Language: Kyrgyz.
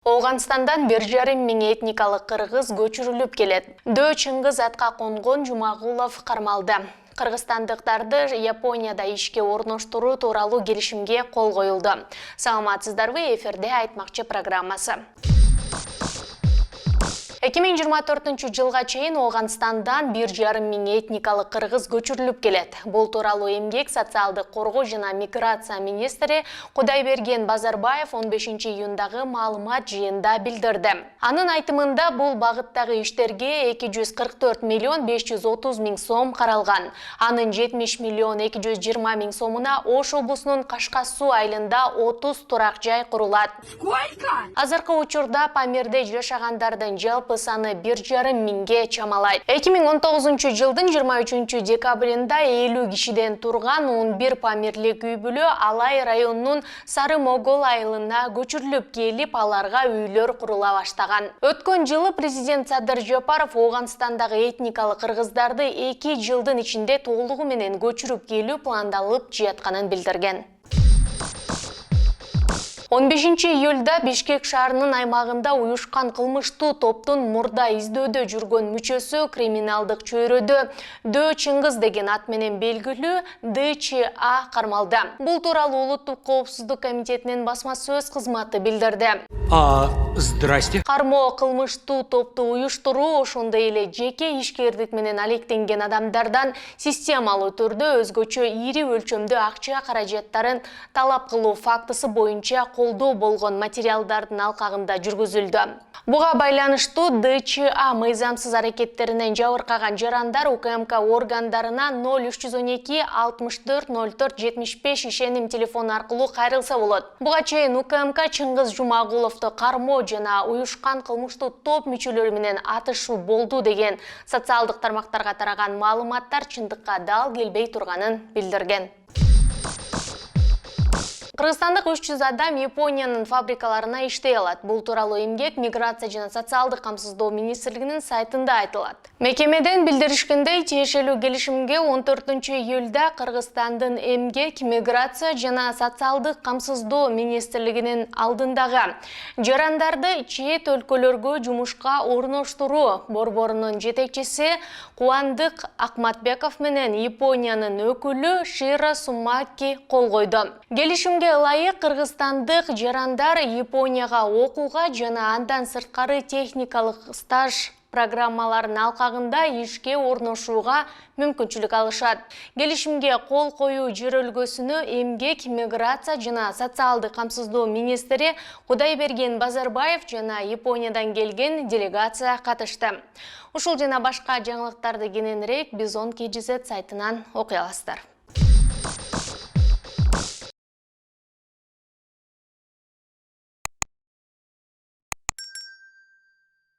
Оғанстандан 1,5 мың этникалық қырғыз көчүрүлүп келет. Дөө Чыңгыз атқа конгон Жумагулов кармалды. Кыргызстандыктарды Японияда ишке орноштуруу тууралуу келишимге кол коюлду. Саламатсыздарбы, эфирде айтмакчы программасы. 2024 жылга чейин Оғанстандан 1,5 мың этникалық кыргыз көчүрүлүп келет. Бул тууралуу эмгек, социалдык коргоо жана миграция министри Кудайберген Базарбаев 15 июндагы маалымат жыйында билдирди. Анын айтымында бул багыттагы иштерге 244 миллион 530 миң сом каралган. Анын 70 миллион 220 миң сомуна Ош облусунун Кашка Суу айылында 30 турак жай курулат. Азыркы учурда Памирде жашагандардын жалпы саны 1,5 миңге чамалайт. 2019 жылдын 23 декабрында 50 кишиден турган 11 памирлик үй бүлө Алай районунун Сары Могол айылына көчүрүлүп келип, аларга үйлөр курула баштаган. Өткөн жылы президент Садыр Жапаров Оғанстандагы этникалык кыргыздарды 2 жылдын ичинде толугу менен көчүрүп келүү пландалып жатканын билдирген. 15 июлда Бишкек шаарынын аймагында уюшкан кылмыштуу топтун мурда издөөдө жүргөн мүчөсү криминалдык чөйрөдө Дөө Чыңгыз деген ат менен белгилүү ДЧА кармалды. Бул тууралуу Улуттук коопсуздук комитетинин басма сөз кызматы билдирди. Здрасте. Кармоо кылмыштуу топту уюштуруу, ошондой эле жеке ишкердик менен алектенген адамдардан системалуу түрдө өзгөчө ири өлчөмдө акча каражаттарын талап кылуу фактысы боюнча колдоо болгон материалдардын алкагында жүргүзүлдү. Буга байланыштуу ДЧА мыйзамсыз аракеттеринен жабыркаган жарандар УКМК органдарына 0312 64 04 75 ишеним телефону аркылуу кайрылса болот. Буга чейин УКМК Чыңгыз Жумагуловду кармоо жана уюшкан кылмыштуу топ мүчөлөрү менен атышуу болду деген социалдык тармактарга тараган маалыматтар чындыкка дал келбей турганын билдирген. Кыргызстандык 300 адам Япониянын фабрикаларына иштей алат. Бул тууралуу эмгек миграция жана социалдык камсыздоо министрлигинин сайтында айтылат. Мекемеден билдиришкендей, тиешелүү келишимге 14 июлда Кыргызстандын эмгек, миграция жана социалдык камсыздоо министрлигинин алдындагы жарандарды чет өлкөлөргө жумушка орноштуруу борборунун жетекчиси Кубандык Акматбеков менен Япониянын өкүлү Шира Сумаки кол койду. Келишимге ылайык кыргызстандык жарандар Японияга окууга жана андан сырткары техникалык стаж программаларынын алкагында ишке орношууга мүмкүнчүлүк алышат. Келишимге кол коюу жөрөлгөсүнө эмгек, миграция жана социалдык камсыздоо министри Кудайберген Базарбаев жана Япониядан келген делегация катышты. Ушул жана башка жаңылыктарды кененирээк Бизон KGZ сайтынан окуй аласыздар.